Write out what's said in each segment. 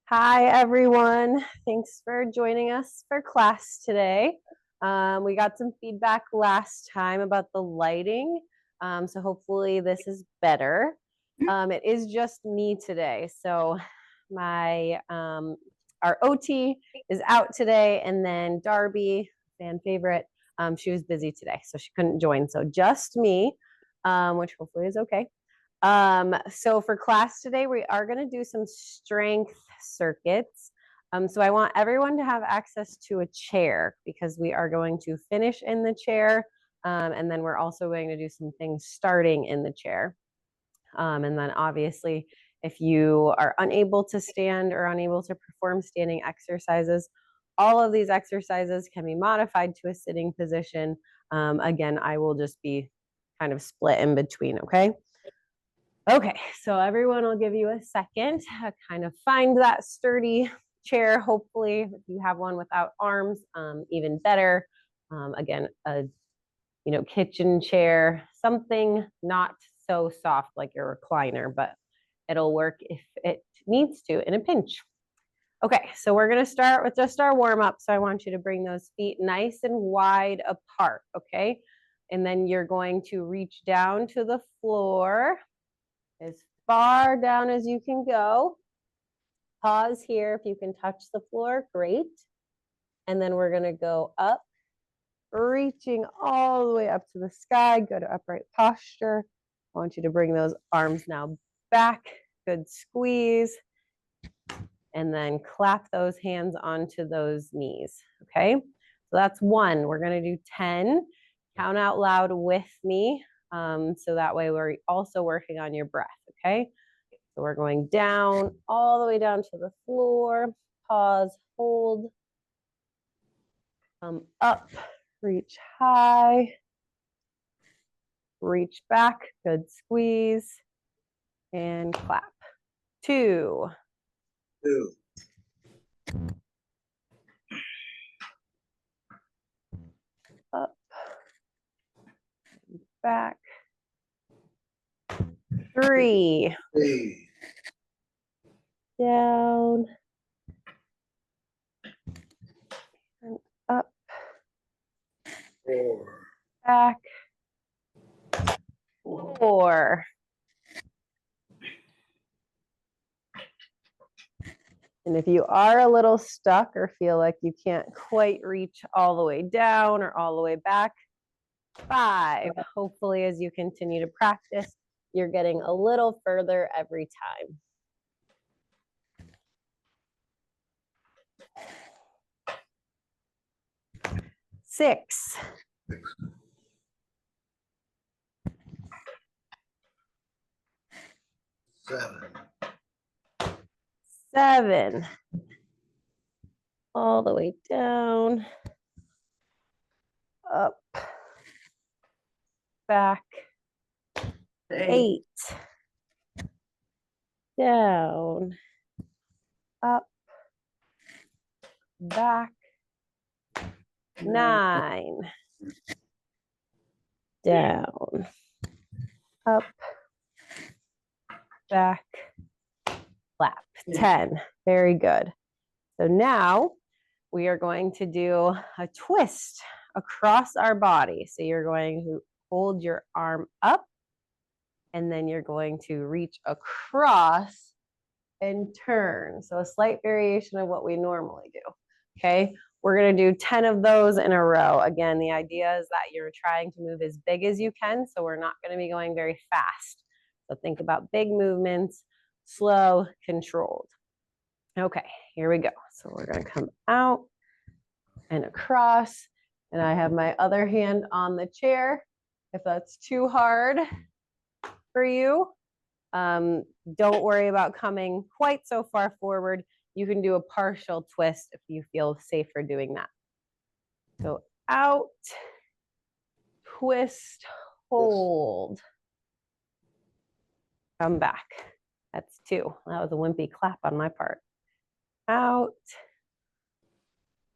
Hi, everyone. Thanks for joining us for class today. We got some feedback last time about the lighting, so hopefully this is better. It is just me today, so our OT is out today, and then Darby, fan favorite, she was busy today, so she couldn't join. So just me, which hopefully is okay. So for class today, we are going to do some strength circuits. So I want everyone to have access to a chair because we are going to finish in the chair. And then we're also going to do some things starting in the chair. And then obviously, if you are unable to stand or unable to perform standing exercises, all of these exercises can be modified to a sitting position. Again, I will just be kind of split in between, okay? Okay, so everyone will give you a second to kind of find that sturdy chair. Hopefully, if you have one without arms, even better. Again, a kitchen chair, something not so soft like your recliner, but it'll work if it needs to in a pinch. Okay, so we're gonna start with just our warm up. So I want you to bring those feet nice and wide apart, okay? And then you're going to reach down to the floor as far down as you can go. Pause here. If you can touch the floor, great. And then we're going to go up, reaching all the way up to the sky. Go to upright posture. I want you to bring those arms now back. Good squeeze. And then clap those hands onto those knees. Okay. So that's one. We're going to do 10. Count out loud with me. So that way we're also working on your breath. Okay. So we're going down, all the way down to the floor. Pause, hold. Come up, reach high. Reach back, good squeeze. And clap. 2. 2. Up. Back. 3. 3. Down. And up. 4. Back. 4. And if you are a little stuck or feel like you can't quite reach all the way down or all the way back, 5. Hopefully, as you continue to practice, you're getting a little further every time. 6. 7. 7. All the way down. Up. Back. 8. Down. Up. Back. 9. Down. Up. Back. Clap. 10. Very good. So now we are going to do a twist across our body. So you're going to hold your arm up and then you're going to reach across and turn. So a slight variation of what we normally do. Okay. We're going to do 10 of those in a row. Again, the idea is that you're trying to move as big as you can. So we're not going to be going very fast. So think about big movements, slow, controlled. Okay, here we go. So we're going to come out and across. And I have my other hand on the chair. If that's too hard for you, don't worry about coming quite so far forward. You can do a partial twist if you feel safer doing that. So out, twist, hold. Come back. That's 2. That was a wimpy clap on my part. Out,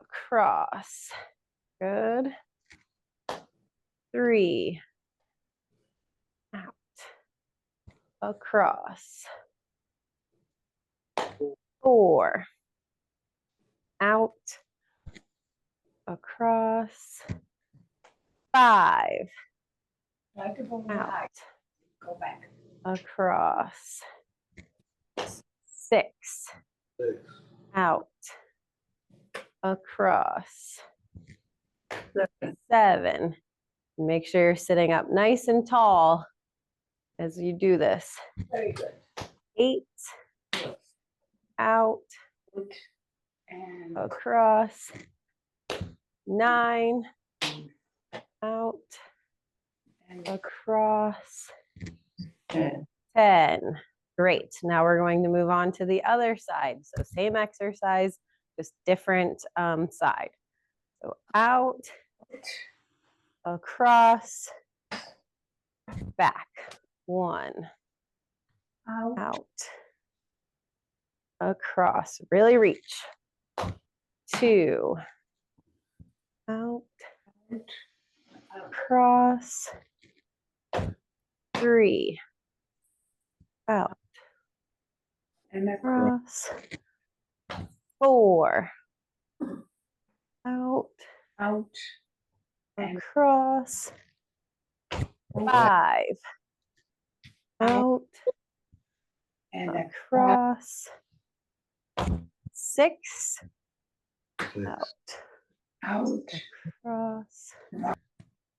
across. Good. 3. Out. Across. 4, out, across, 5, out, Go back. across, 6, 6, out, across, 7. Make sure you're sitting up nice and tall as you do this. Very good. 8, out, And across, 9, out, and across, 10. 10. Great. Now we're going to move on to the other side. So same exercise, just different side. So out, across, back. 1, out, across. Really reach. 2, out, across. 3, out, And across. across. 4, out, Out. And across. 5, out, and across. 6, 6, out, out. across.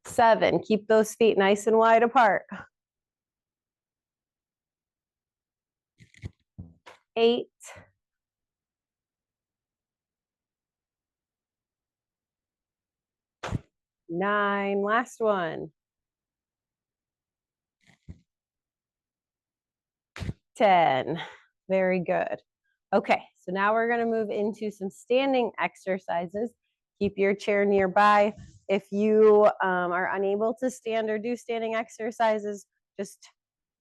7, keep those feet nice and wide apart. 8, 9, last one. 10, very good. Okay, so now we're gonna move into some standing exercises. Keep your chair nearby. If you are unable to stand or do standing exercises, just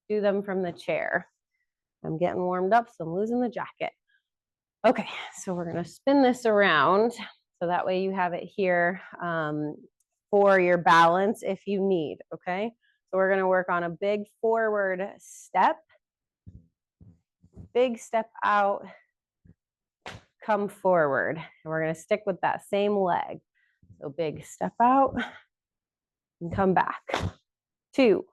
do them from the chair. I'm getting warmed up, so I'm losing the jacket. Okay, so we're gonna spin this around so that way you have it here for your balance if you need, okay? So we're gonna work on a big forward step, big step out, come forward. And we're gonna stick with that same leg. So big step out and come back. 2,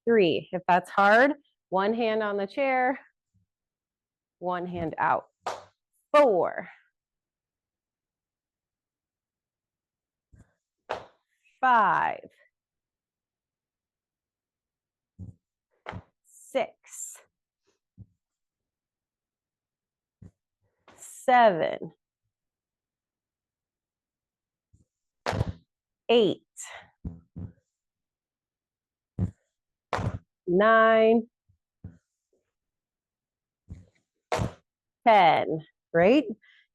3. If that's hard, one hand on the chair, one hand out. 4, 5, 6, 7, 8, 9, 10. Great.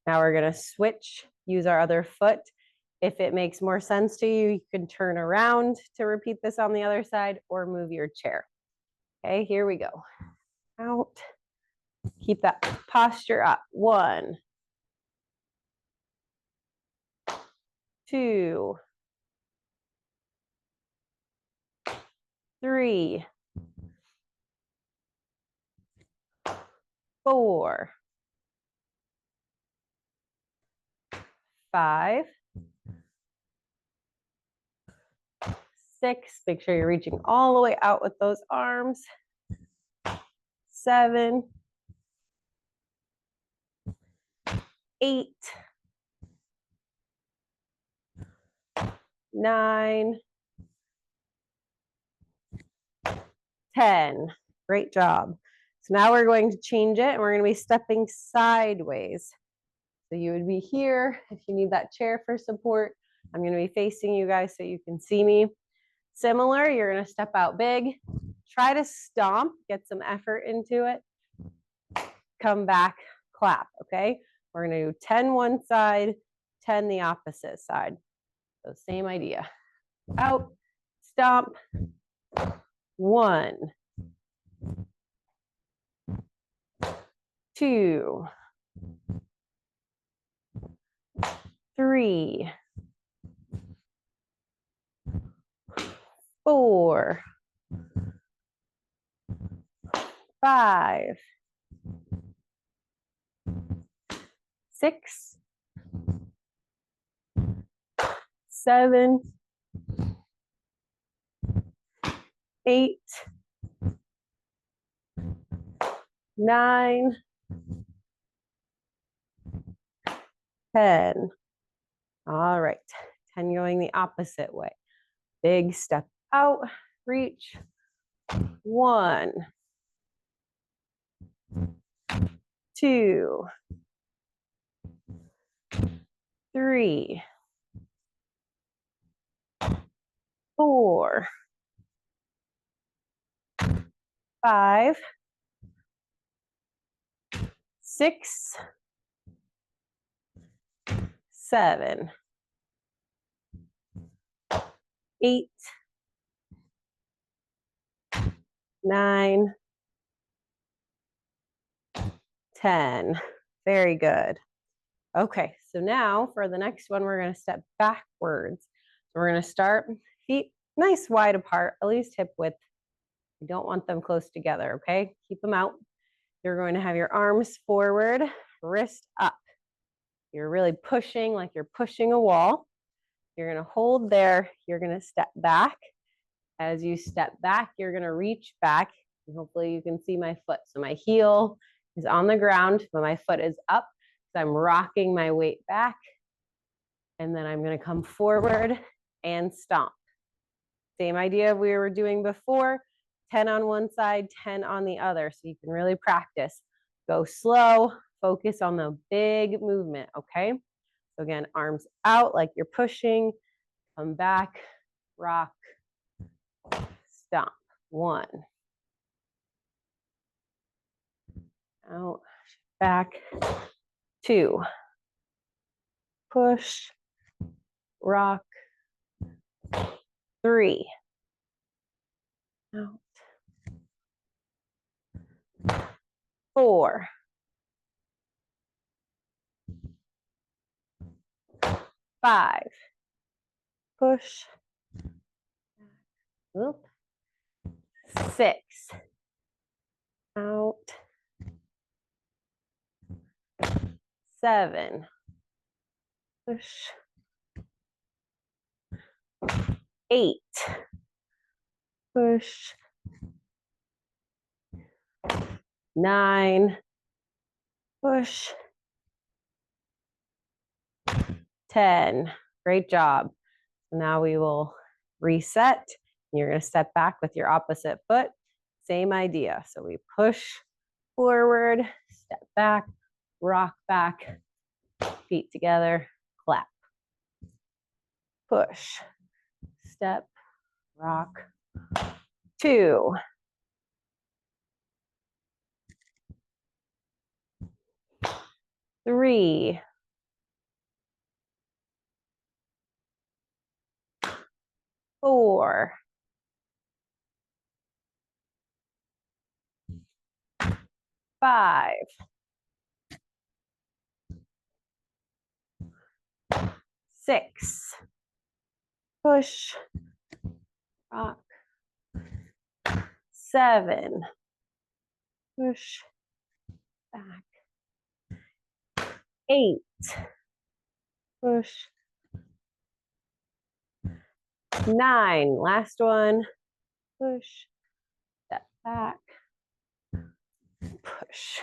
Now we're going to switch, use our other foot. If it makes more sense to you, you can turn around to repeat this on the other side or move your chair. Okay, here we go. Out. Keep that posture up. 1, 2, 3, 4, 5, 6. Make sure you're reaching all the way out with those arms. 7, 8, 9, 10. Great job. So now we're going to change it and we're going to be stepping sideways. So you would be here if you need that chair for support. I'm going to be facing you guys so you can see me. Similar, you're going to step out big. Try to stomp, get some effort into it. Come back, clap, okay? We're going to do 10 one side, 10 the opposite side. So same idea. Out, stomp. 1, 2, 3, 4, 5, 6, 7, 8, 9, 10. All right, 10 going the opposite way. Big step out, reach. 1, 2, 3, 4, 5, 6, 7, 8, 9, 10. Very good. Okay, so now for the next one, we're going to step backwards. So we're going to start feet nice wide apart, at least hip width. You don't want them close together, okay? Keep them out. You're going to have your arms forward, wrist up. You're really pushing like you're pushing a wall. You're going to hold there. You're going to step back. As you step back, you're going to reach back. And hopefully you can see my foot. So my heel is on the ground, but my foot is up. So I'm rocking my weight back. And then I'm going to come forward and stomp. Same idea we were doing before. 10 on one side, 10 on the other. So you can really practice. Go slow. Focus on the big movement, okay? So again, arms out like you're pushing. Come back, rock, stomp. 1. Out, back. 2. Push, rock. 3. Out. 4. 5. Push. Oop. 6. Out. 7. Push. 8. Push. 9. Push. 10. Great job. Now we will reset. You're going to step back with your opposite foot. Same idea. So we push forward, step back, rock back, feet together, clap. Push, step, rock. 2. 3. 4. 5. 6. Push, rock. 7. Push, back. 8. Push. 9. Last one. Push, step back, push,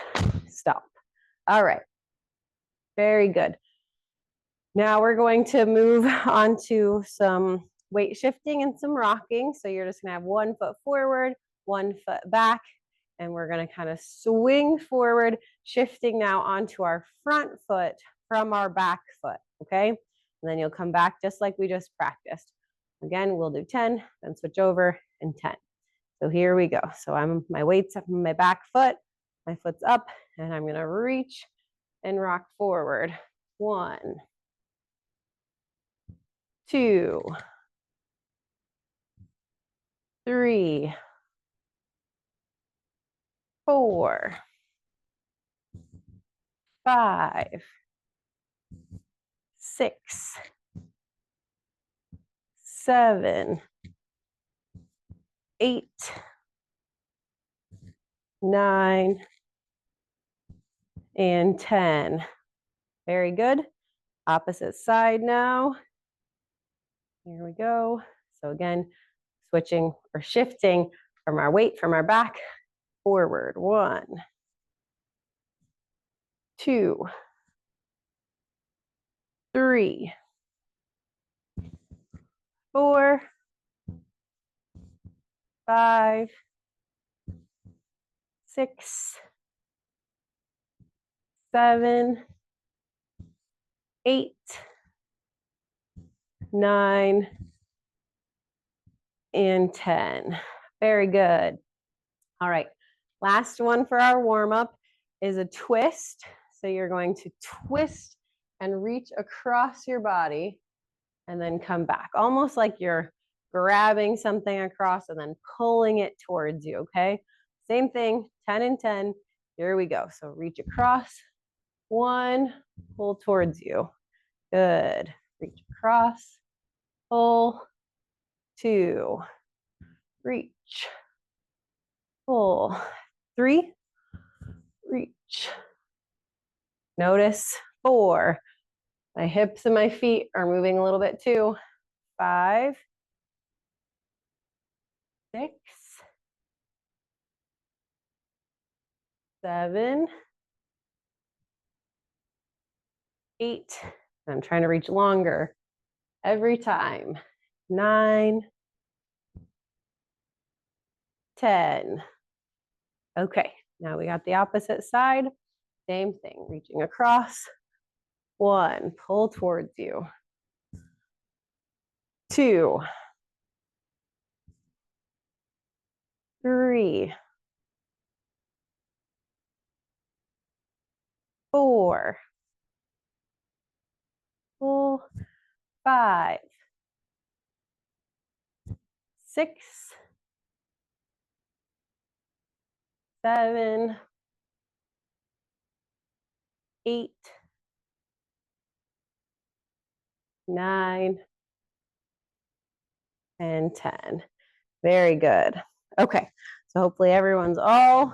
stop. All right. Very good. Now we're going to move on to some weight shifting and some rocking. So you're just going to have one foot forward, one foot back, and we're going to kind of swing forward, shifting now onto our front foot from our back foot, okay? And then you'll come back just like we just practiced. Again, we'll do 10, then switch over, and 10. So here we go. So my weight's up on my back foot, my foot's up, and I'm gonna reach and rock forward. 1, 2, 3, 4, 5, 6, 7, 8, 9, and 10. Very good. Opposite side now. Here we go. So again, switching or shifting from our weight from our back forward. 1, 2, 3, 4, 5, 6, 7, 8, 9, and 10. Very good. All right. Last one for our warm-up is a twist. So you're going to twist and reach across your body and then come back. Almost like you're grabbing something across and then pulling it towards you, okay? Same thing, 10 and 10. Here we go. So reach across. 1, pull towards you. Good. Reach across, pull. 2, reach, pull. 3, reach. Notice. 4, my hips and my feet are moving a little bit too. 5, 6, 7, 8. I'm trying to reach longer every time. 9, 10. Okay, now we got the opposite side. Same thing, reaching across. 1, pull towards you. 2, 3, 4, pull. 5, 6, 7, 8, 9, and 10. Very good. Okay, so hopefully everyone's all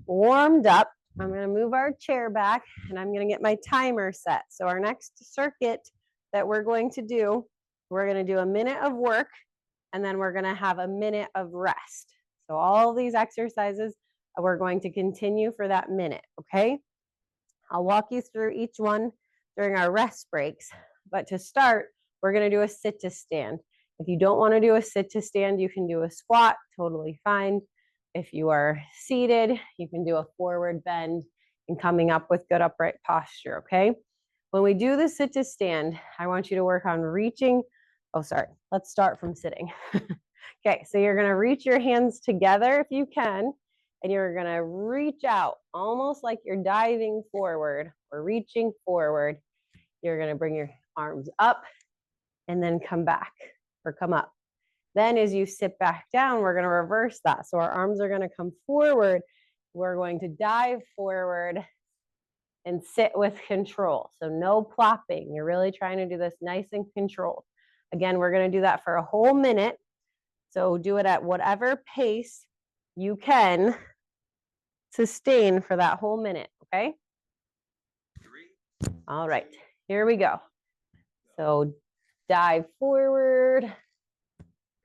warmed up. I'm going to move our chair back and I'm going to get my timer set. So our next circuit that we're going to do, we're going to do a minute of work and then we're going to have a minute of rest. So all these exercises, we're going to continue for that minute, okay? I'll walk you through each one during our rest breaks. But to start, we're going to do a sit to stand. If you don't want to do a sit to stand, you can do a squat, totally fine. If you are seated, you can do a forward bend and coming up with good upright posture, okay? When we do the sit to stand, I want you to work on reaching. Oh, sorry. Let's start from sitting. Okay, so you're going to reach your hands together if you can, and you're going to reach out almost like you're diving forward or reaching forward. You're going to bring your arms up and then come back or come up. Then as you sit back down, we're going to reverse that. So our arms are going to come forward. We're going to dive forward and sit with control. So no plopping. You're really trying to do this nice and controlled. Again, we're going to do that for a whole minute. So do it at whatever pace you can sustain for that whole minute, okay? All right, here we go. So dive forward,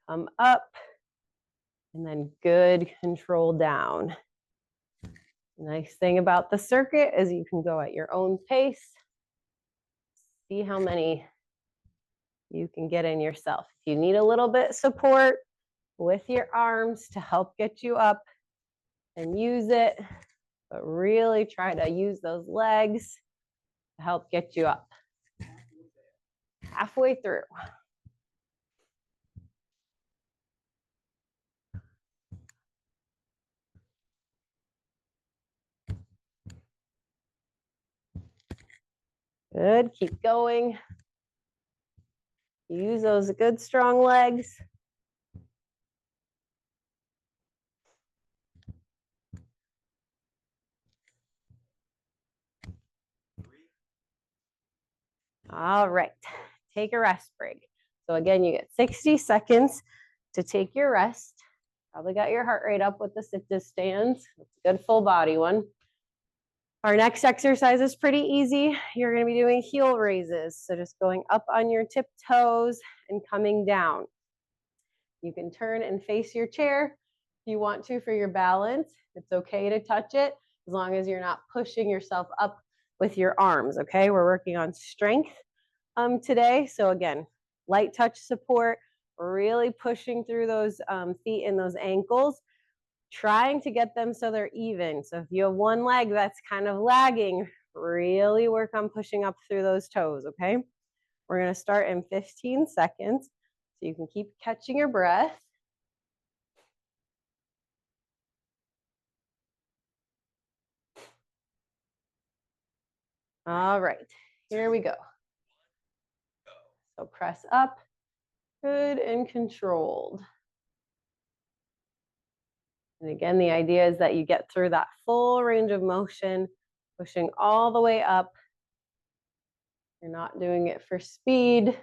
come up, and then good control down. Nice thing about the circuit is you can go at your own pace. See how many you can get in yourself. If you need a little bit support with your arms to help get you up, and use it, but really try to use those legs to help get you up. Halfway through. Good, keep going. Use those good strong legs. All right, take a rest break. So again, you get 60 seconds to take your rest. Probably got your heart rate up with the sit-to stands. It's a good full body one. Our next exercise is pretty easy. You're going to be doing heel raises. So just going up on your tiptoes and coming down. You can turn and face your chair if you want to for your balance. It's okay to touch it as long as you're not pushing yourself up with your arms, okay? We're working on strength today. So again, light touch support, really pushing through those feet and those ankles, trying to get them so they're even. So if you have one leg that's kind of lagging, really work on pushing up through those toes, okay? We're gonna start in 15 seconds. So you can keep catching your breath. All right, here we go. So press up, good and controlled. And again, the idea is that you get through that full range of motion, pushing all the way up. You're not doing it for speed.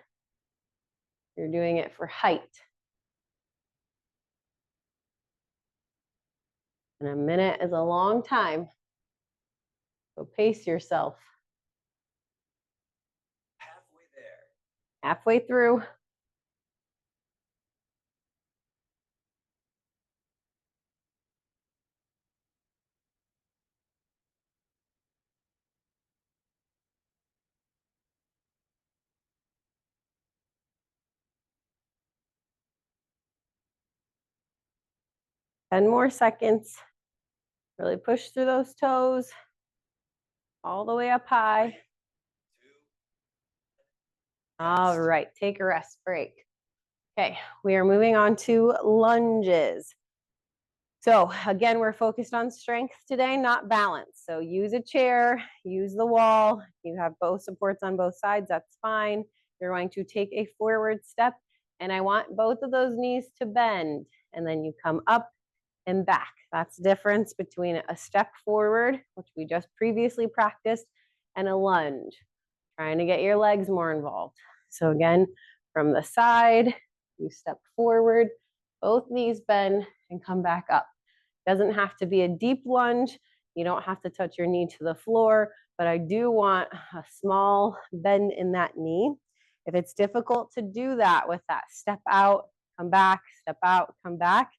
You're doing it for height. And a minute is a long time. So pace yourself. Halfway there. Halfway through. Ten more seconds. Really push through those toes. All the way up high. All right, take a rest break. Okay, we are moving on to lunges. So again, we're focused on strength today, not balance. So use a chair, use the wall. You have both supports on both sides, that's fine. You're going to take a forward step, and I want both of those knees to bend, and then you come up and back. That's the difference between a step forward, which we just previously practiced, and a lunge. Trying to get your legs more involved. So again, from the side, you step forward, both knees bend, and come back up. Doesn't have to be a deep lunge. You don't have to touch your knee to the floor, but I do want a small bend in that knee. If it's difficult to do that with that step out, come back, step out, come back.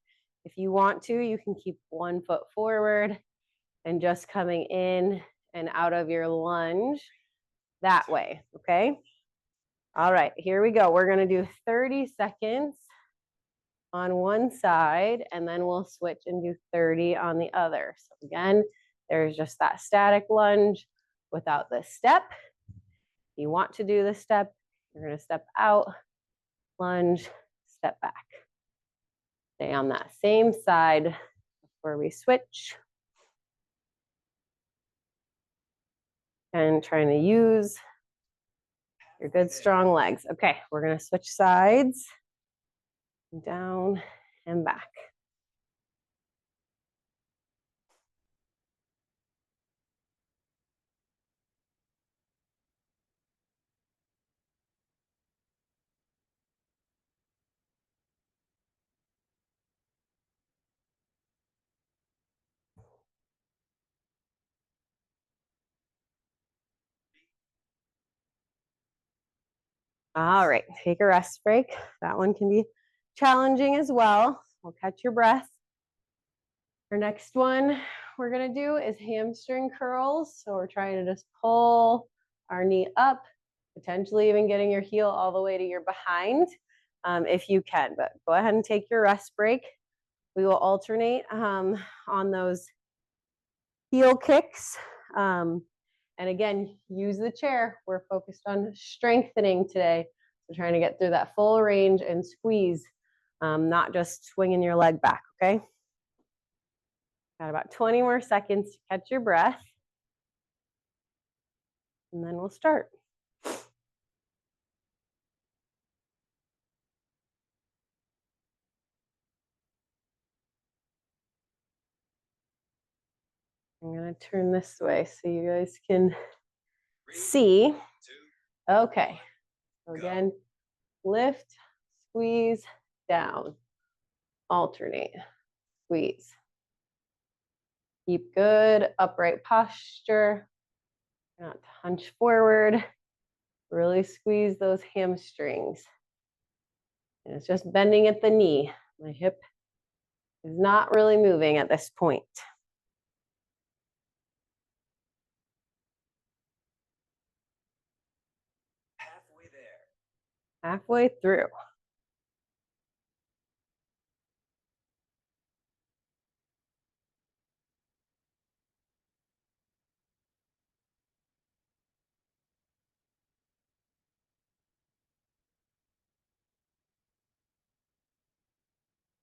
If you want to, you can keep one foot forward and just coming in and out of your lunge that way, okay? All right, here we go. We're gonna do 30 seconds on one side, and then we'll switch and do 30 on the other. So again, there's just that static lunge without the step. If you want to do the step, you're gonna step out, lunge, step back. Stay on that same side before we switch. And trying to use your good strong legs. Okay, we're gonna switch sides, down and back. All right, take a rest break. That one can be challenging as well. We'll catch your breath. Our next one we're gonna do is hamstring curls. So we're trying to just pull our knee up, potentially even getting your heel all the way to your behind if you can, but go ahead and take your rest break. We will alternate on those heel kicks. And again, use the chair. We're focused on strengthening today. So trying to get through that full range and squeeze, not just swinging your leg back, okay? Got about 20 more seconds to catch your breath. And then we'll start. I'm gonna turn this way so you guys can see. Okay, so again, lift, squeeze, down, alternate. squeeze. Keep good upright posture. Not hunch forward. Really squeeze those hamstrings. And it's just bending at the knee. My hip is not really moving at this point. Halfway there. Halfway through.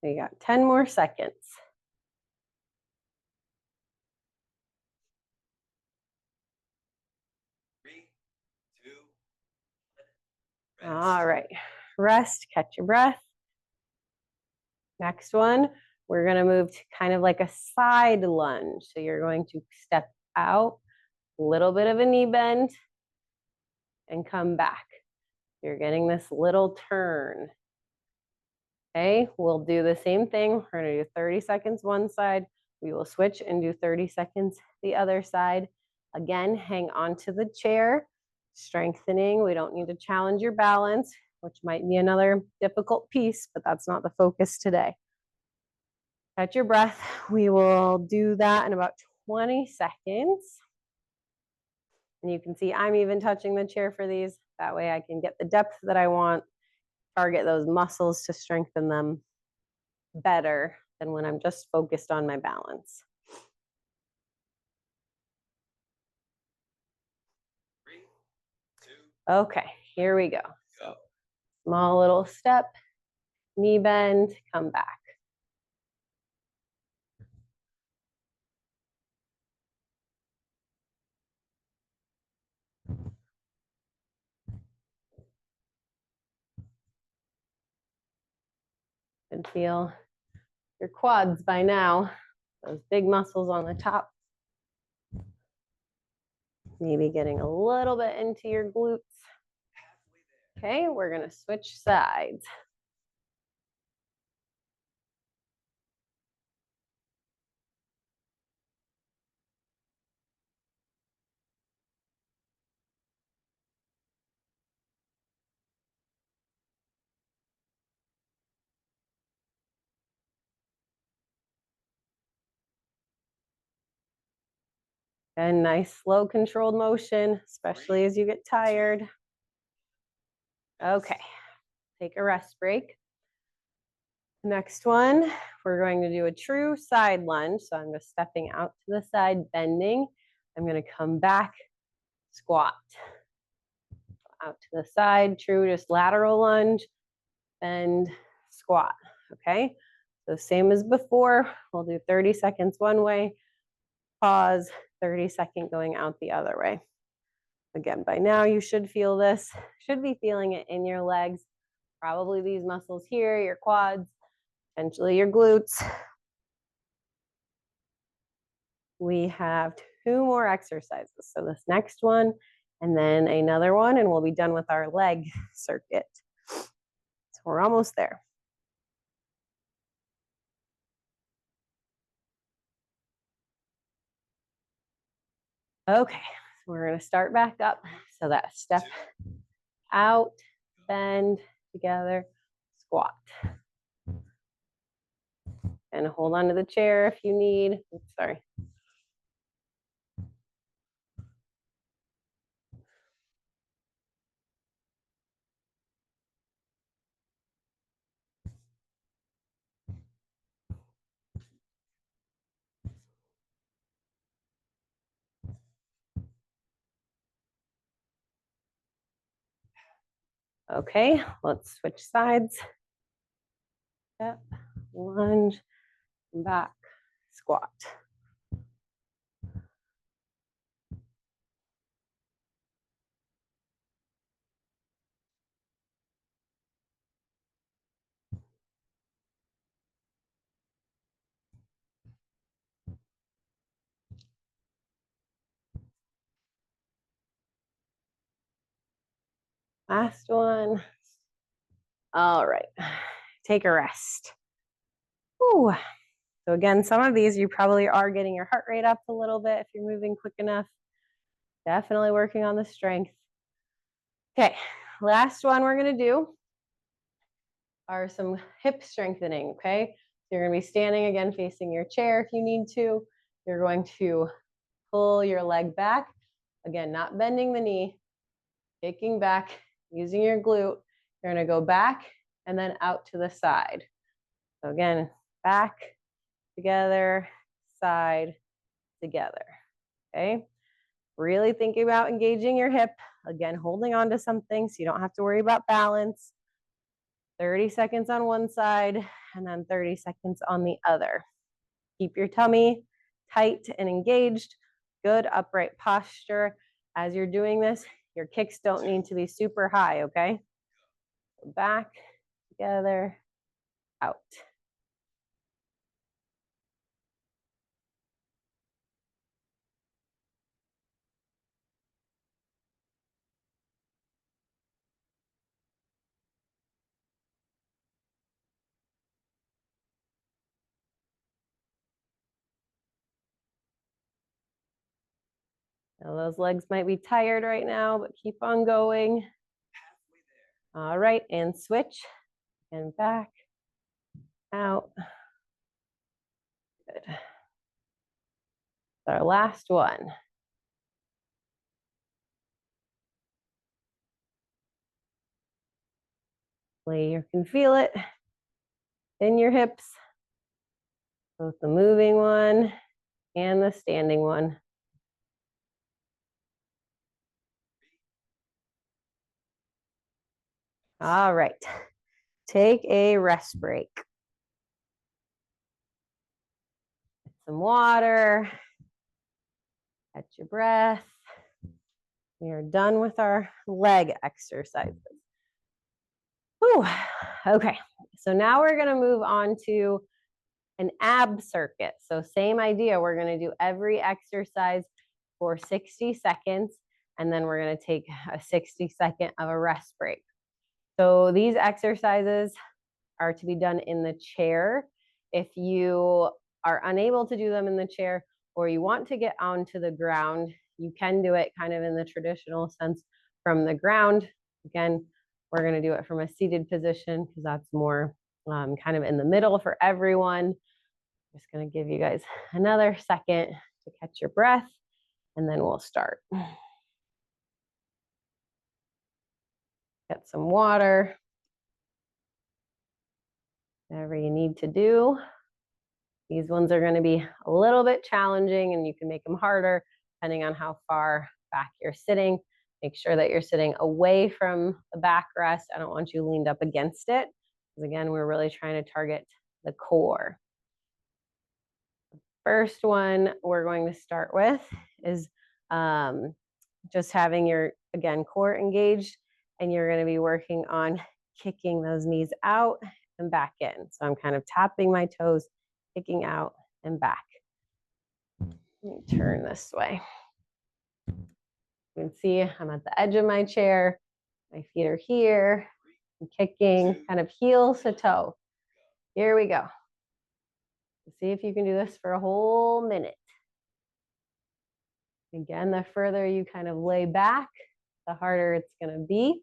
We got 10 more seconds. Three, two, one. All right, rest, catch your breath. Next one, we're gonna move to kind of like a side lunge. So you're going to step out, a little bit of a knee bend, and come back. You're getting this little turn. Okay, we'll do the same thing. We're gonna do 30 seconds one side. We will switch and do 30 seconds the other side. Again, hang on to the chair, strengthening. We don't need to challenge your balance, which might be another difficult piece, but that's not the focus today. Catch your breath. We will do that in about 20 seconds. And you can see I'm even touching the chair for these. That way I can get the depth that I want, target those muscles to strengthen them better than when I'm just focused on my balance. 3, 2, Okay, here we go. go. Small little step, knee bend, come back. And feel your quads by now, those big muscles on the top. Maybe getting a little bit into your glutes. Halfway there. Okay, we're gonna switch sides. And nice, slow, controlled motion, especially as you get tired. Okay, take a rest break. Next one, we're going to do a true side lunge. So I'm just stepping out to the side, bending. I'm gonna come back, squat. Out to the side, true, just lateral lunge, bend, squat, okay? So same as before, we'll do 30 seconds one way, pause, 30-second going out the other way. Again, by now you should feel this, should be feeling it in your legs, probably these muscles here, your quads, potentially your glutes. We have 2 more exercises. So this next one, and then another one, and we'll be done with our leg circuit. So we're almost there. Okay, so we're gonna start back up. So that step out, bend together, squat. And hold on to the chair if you need. Oops, sorry. Okay, let's switch sides. Step, lunge, back, squat. Last one. All right, take a rest. Ooh. So again, some of these you probably are getting your heart rate up a little bit if you're moving quick enough. Definitely working on the strength. Okay, last one we're gonna do are some hip strengthening, okay? So you're gonna be standing again facing your chair if you need to. You're going to pull your leg back. Again, not bending the knee, kicking back, using your glute. You're gonna go back and then out to the side. So again, back, together, side, together, okay? Really thinking about engaging your hip. Again, holding on to something so you don't have to worry about balance. 30 seconds on one side and then 30 seconds on the other. Keep your tummy tight and engaged. Good upright posture. As you're doing this, your kicks don't need to be super high, okay? Back, together, out. Now those legs might be tired right now, but keep on going. All right, and switch and back, out. Good. Our last one. You can feel it in your hips, both the moving one and the standing one. All right, take a rest break. Get some water, catch your breath. We are done with our leg exercises. Whew. Okay, so now we're gonna move on to an ab circuit. So same idea, we're gonna do every exercise for 60 seconds, and then we're gonna take a 60-second of a rest break. So these exercises are to be done in the chair. If you are unable to do them in the chair or you want to get onto the ground, you can do it kind of in the traditional sense from the ground. Again, we're going to do it from a seated position because that's more kind of in the middle for everyone. I'm just going to give you guys another second to catch your breath, and then we'll start. Get some water. Whatever you need to do. These ones are going to be a little bit challenging, and you can make them harder depending on how far back you're sitting. Make sure that you're sitting away from the backrest. I don't want you leaned up against it, because again, we're really trying to target the core. First one we're going to start with is just having your, again, core engaged, and you're going to be working on kicking those knees out and back in. So I'm kind of tapping my toes, kicking out and back. Let me turn this way. You can see I'm at the edge of my chair. My feet are here. I'm kicking kind of heel to toe. Here we go. See if you can do this for a whole minute. Again, the further you kind of lay back, the harder it's going to be.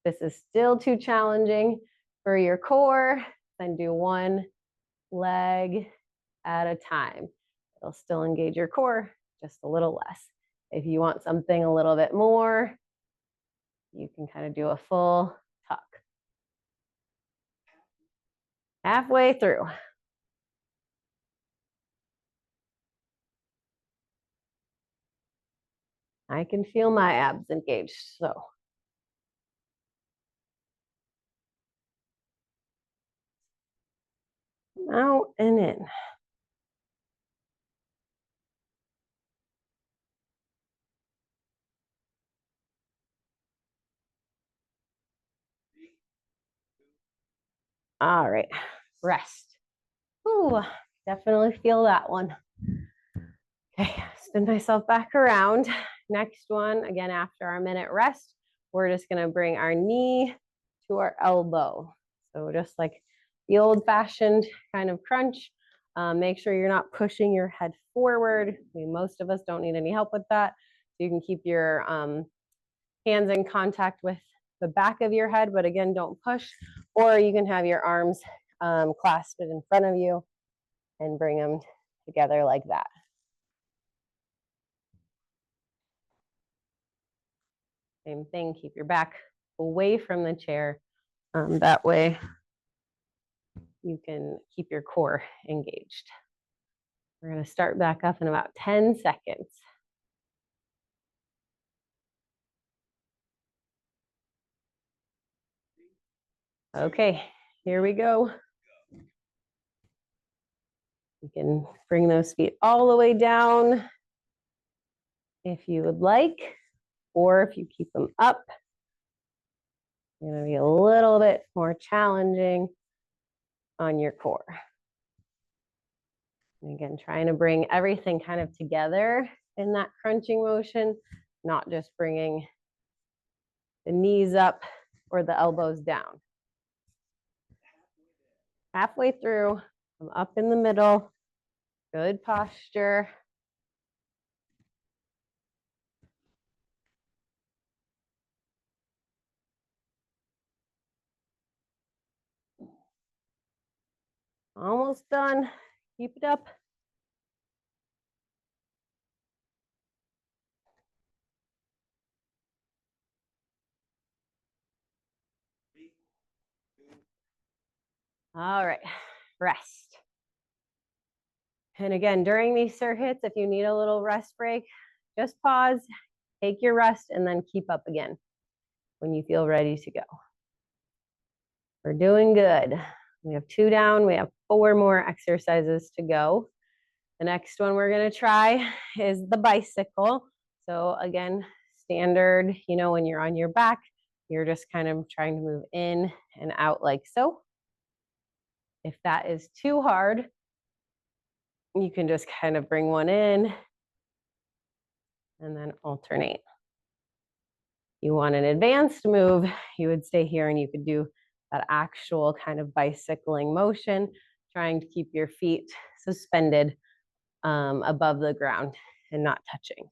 This is still too challenging for your core, then do one leg at a time. It'll still engage your core, just a little less. If you want something a little bit more, you can kind of do a full tuck. Halfway through. I can feel my abs engaged, so. Out and in. All right, rest. Ooh, definitely feel that one. Okay, spin myself back around. Next one, again, after our minute rest, we're just gonna bring our knee to our elbow. So just like the old fashioned kind of crunch, Make sure you're not pushing your head forward. Most of us don't need any help with that. So you can keep your hands in contact with the back of your head, but again, don't push. Or you can have your arms clasped in front of you and bring them together like that. Same thing, keep your back away from the chair. That way you can keep your core engaged. We're gonna start back up in about 10 seconds. Okay, here we go. You can bring those feet all the way down if you would like, or if you keep them up, it's gonna be a little bit more challenging on your core. And again, trying to bring everything kind of together in that crunching motion, not just bringing the knees up or the elbows down. Halfway through, I'm up in the middle, good posture. Almost done, keep it up. All right, rest. And again, during these circuits, if you need a little rest break, just pause, take your rest, and then keep up again when you feel ready to go. We're doing good. We have 2 down, we have 4 more exercises to go. The next one we're gonna try is the bicycle. So again, standard, when you're on your back, you're just kind of trying to move in and out like so. If that is too hard, you can just kind of bring one in and then alternate. You want an advanced move, you would stay here and you could do that actual kind of bicycling motion, trying to keep your feet suspended above the ground and not touching.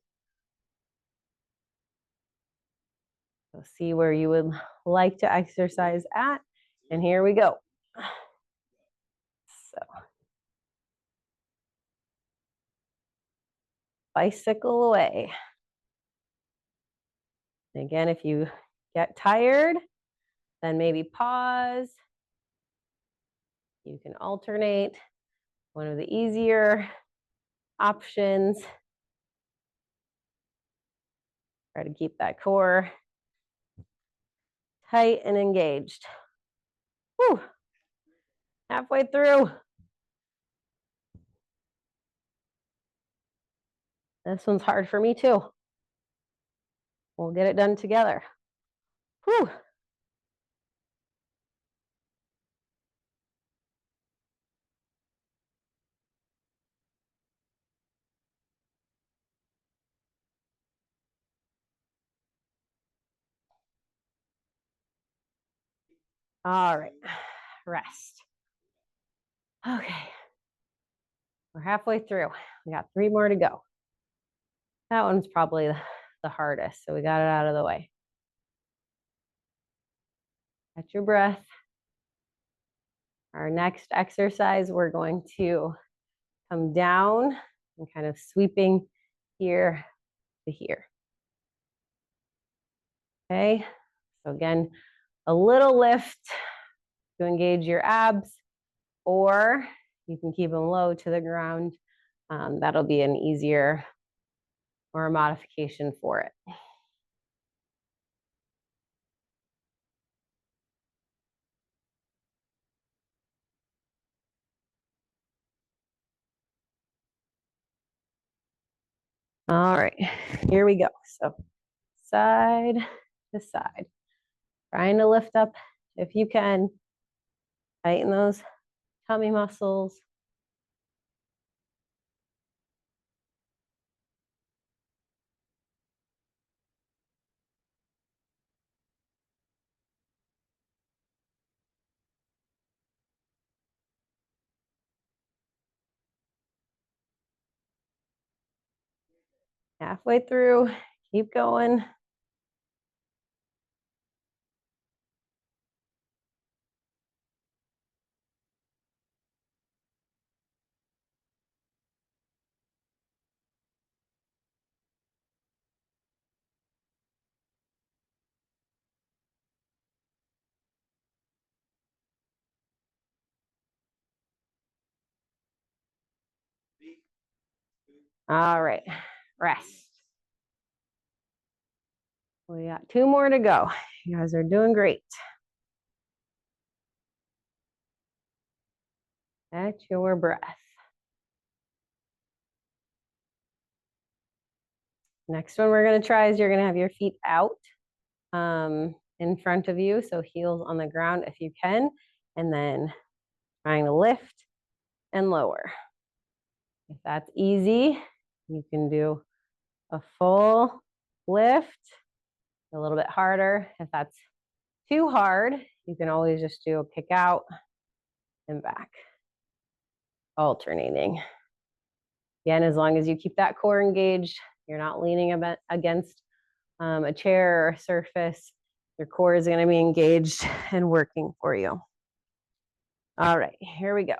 So see where you would like to exercise at, and here we go. So bicycle away. And again, if you get tired, then maybe pause. You can alternate. One of the easier options. Try to keep that core tight and engaged. Whew. Halfway through. This one's hard for me too. We'll get it done together. Whew. All right, rest. Okay, we're halfway through. We got 3 more to go. That one's probably the hardest, so we got it out of the way. Catch your breath. Our next exercise, we're going to come down and kind of sweeping here to here. Okay, so again, a little lift to engage your abs, or you can keep them low to the ground. That'll be an easier or a modification for it. All right, here we go. So side to side, trying to lift up if you can, tighten those tummy muscles. Halfway through, keep going. All right, rest. We got 2 more to go. You guys are doing great. Catch your breath. Next one we're gonna try is you're gonna have your feet out in front of you, so heels on the ground if you can, and then trying to lift and lower. If that's easy, you can do a full lift, a little bit harder. If that's too hard, you can always just do a kick out and back, alternating. Again, as long as you keep that core engaged, you're not leaning against a chair or a surface, your core is going to be engaged and working for you. All right, here we go.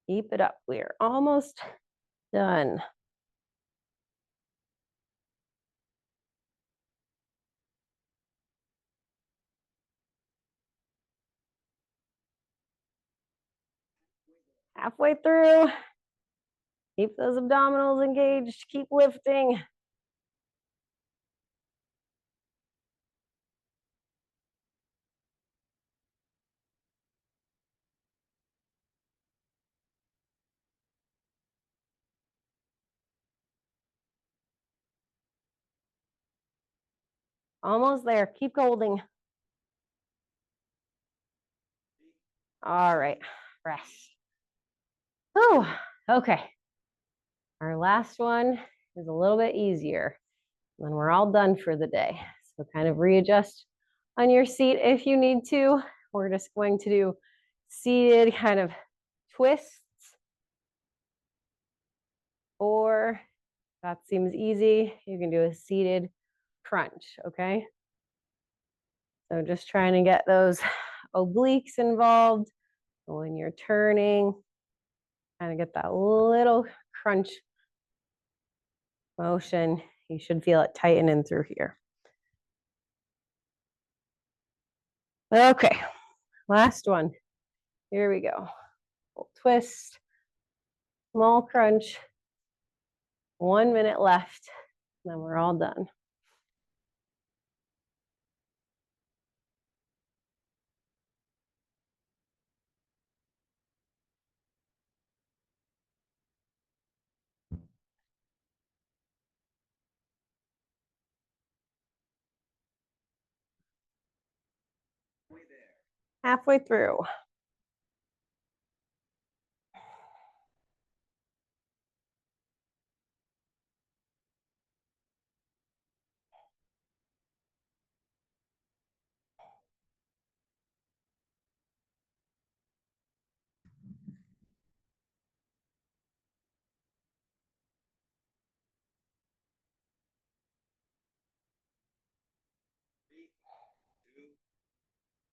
Keep it up. We're almost done. Halfway through. Keep those abdominals engaged. Keep lifting. Almost there. Keep holding. All right. Rest. Oh, okay. Our last one is a little bit easier. Then we're all done for the day. So kind of readjust on your seat if you need to. We're just going to do seated kind of twists, or that seems easy, you can do a seated crunch, okay? So just trying to get those obliques involved when you're turning, kind of get that little crunch motion. You should feel it tightening through here. Okay, last one. Here we go. Full twist, small crunch, 1 minute left, and then we're all done. Halfway through.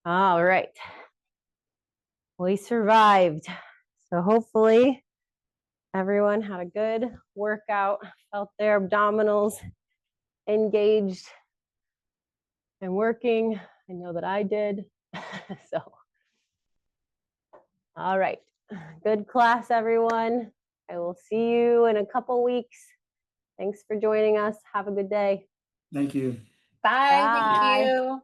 All right. We survived. So hopefully everyone had a good workout, felt their abdominals engaged and working. I know that I did. So, all right. Good class, everyone. I will see you in a couple weeks. Thanks for joining us. Have a good day. Thank you. Bye, Bye. thank you.